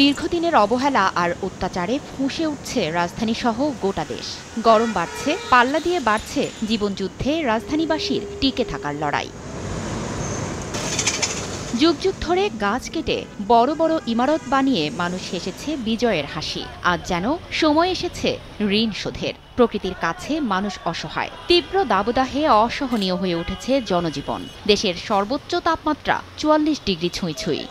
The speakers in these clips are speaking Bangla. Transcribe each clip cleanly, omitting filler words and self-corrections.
দীর্ঘদিনের অবহেলা আর অত্যাচারে ফুঁসে উঠছে রাজধানী সহ গোটা দেশ। গরম বাড়ছে, পাল্লা দিয়ে বাড়ছে জীবনযুদ্ধে রাজধানীবাসীর টিকে থাকার লড়াই। যুগ যুগ ধরে গাছ কেটে বড় বড় ইমারত বানিয়ে মানুষ হেসেছে বিজয়ের হাসি। আজ যেন সময় এসেছে ঋণ শোধের। প্রকৃতির কাছে মানুষ অসহায়। তীব্র দাবদাহে অসহনীয় হয়ে উঠেছে জনজীবন। দেশের সর্বোচ্চ তাপমাত্রা ৪৪ ডিগ্রি ছুঁই ছুঁই।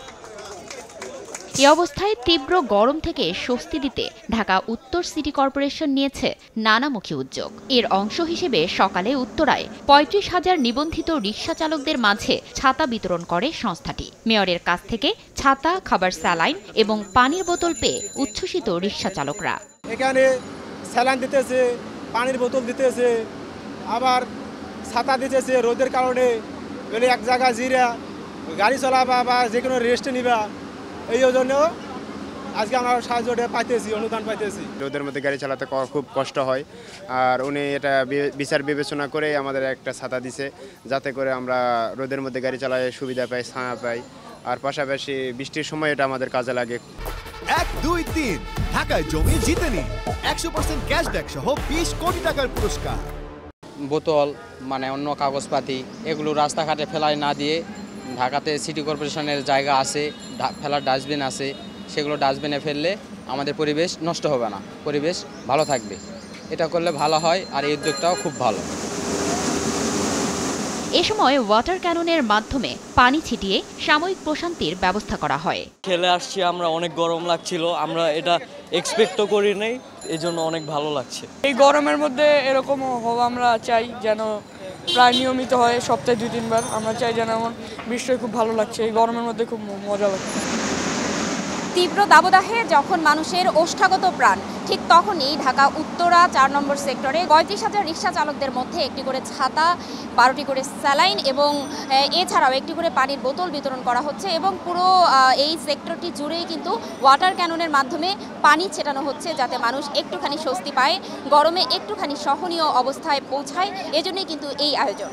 এ অবস্থায় তীব্র গরম থেকে স্বস্তি দিতে ঢাকা উত্তর সিটি কর্পোরেশন নিয়েছে নানামুখী উদ্যোগ। এর অংশ হিসেবে সকালে উত্তরায় ৩৫,০০০ নিবন্ধিত রিকশা চালকদের মাঝে ছাতা বিতরণ করে সংস্থাটি। মেয়রের কাছ থেকে ছাতা, খাবার, স্যালাইন এবং পানির বোতল পেয়ে উচ্ছ্বসিত রিকশা চালকরা। এখানে স্যালাইন দিতেছে, পানির বোতল দিতেছে, আবার ছাতা দিতেছে। রোদের কারণে এক জায়গায় জিরা গাড়ি চলাবা বা যে কোনো রেস্টে নিবা, এই জন্য আজকে আমরা সাহায্য পাইতেছি, অনুদান পাইতেছি। রোদের মধ্যে গাড়ি চালাতে খুব কষ্ট হয়, আর উনি এটা বিচার বিবেচনা করে আমাদের একটা ছাতা দিছে, যাতে করে আমরা রোদের মধ্যে গাড়ি চালায় সুবিধা পাই, ছায়া পাই। আর পাশাপাশি বৃষ্টির সময় এটা আমাদের কাজে লাগে। 1, 2, 3 ঢাকায় জমি জিতে নিন 100% ক্যাশব্যাক সহ 20 কোটি টাকার পুরস্কার। বোতল মানে অন্য কাগজপাতি এগুলো রাস্তাঘাটে ফেলায় না দিয়ে ঢাকাতে সিটি কর্পোরেশনের জায়গা আছে, ফেলার ডাস্টবিন আছে, সেগুলো ডাস্টবিনে ফেললে আমাদের পরিবেশ নষ্ট হবে না, পরিবেশ ভালো থাকবে। এটা করলে ভালো হয়, আর এই উদ্যোগটাও খুব ভালো। এ সময় ওয়াটার ক্যাননের মাধ্যমে পানি ছিটিয়ে সাময়িক প্রশান্তির ব্যবস্থা করা হয়। খেলে আসছি আমরা, অনেক গরম লাগছিল, আমরা এটা এক্সপেক্টও করি নাই, এই জন্য অনেক ভালো লাগছে। এই গরমের মধ্যে এরকম হওয়া আমরা চাই যেন প্রায় নিয়মিত হয়, সপ্তাহে 2-3 বার। আমরা চাই যেন এমন বৃষ্টি, খুব ভালো লাগছে এই গরমের মধ্যে, খুব মজা লাগছে। তীব্র দাবদাহে যখন মানুষের ওষ্ঠাগত প্রাণ, ঠিক তখনই ঢাকা উত্তরা 4 নম্বর সেক্টরে ৩৫,০০০ রিকশা চালকদের মধ্যে একটি করে ছাতা, 12টি করে স্যালাইন এবং এছাড়াও একটি করে পানির বোতল বিতরণ করা হচ্ছে। এবং পুরো এই সেক্টরটি জুড়েই কিন্তু ওয়াটার ক্যাননের মাধ্যমে পানি ছেটানো হচ্ছে, যাতে মানুষ একটুখানি স্বস্তি পায়, গরমে একটুখানি সহনীয় অবস্থায় পৌঁছায়। এজন্যই কিন্তু এই আয়োজন।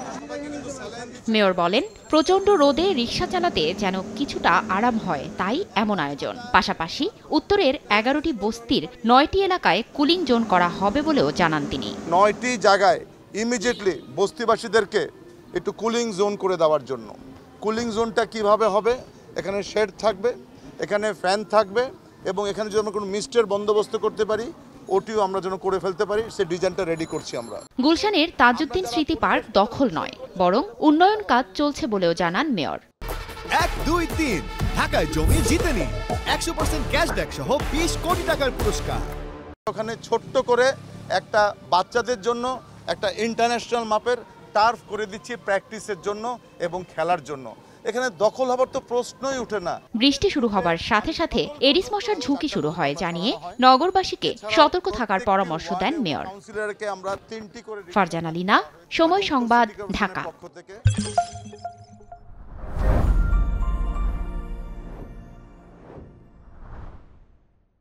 মেয়র বলেন, প্রচণ্ড রোদে রিকশা চালাতে যেন কিছুটা আরাম হয়, তাই এমন আয়োজন। পাশাপাশি উত্তরের 11টি বস্তির 9টি এলাকায় কুলিং জোন করা হবে বলেও জানান তিনি। 9টি জায়গায় ইমিডিয়েটলি বস্তিবাসীদেরকে একটু কুলিং জোন করে দেওয়ার জন্য। কুলিং জোনটা কিভাবে হবে? এখানে শেড থাকবে, এখানে ফ্যান থাকবে, এবং এখানে যদি আমরা কোনো মিস্টের বন্দোবস্ত করতে পারি, ওটিও আমরা যেন করে ফেলতে পারি, সে ডিজাইনটা রেডি করছি আমরা। গুলশানের তাজউদ্দিন স্মৃতি পার্ক দখল নয়, বরং উন্নয়ন কাজ চলছে বলেও জানান মেয়র। 1, 2, 3 ঢাকায় জমি জিতে নিন 100% ক্যাশব্যাক সহ 20 কোটি টাকার পুরস্কার। ওখানে ছোট্ট করে একটা বাচ্চাদের জন্য একটা ইন্টারন্যাশনাল মাপের টার্ফ করে দিচ্ছি প্র্যাকটিসের জন্য এবং খেলার জন্য। এখানে দখল হবার তো প্রশ্নই উঠে না। বৃষ্টি শুরু হবার সাথে সাথে এডিস মশার ঝুঁকি শুরু হয় জানিয়ে নগরবাসীকে সতর্ক থাকার পরামর্শ দেন মেয়র। কাউন্সিলরকে আমরা 3টি করে। ফারজানা লিনা, সময় সংবাদ, ঢাকা।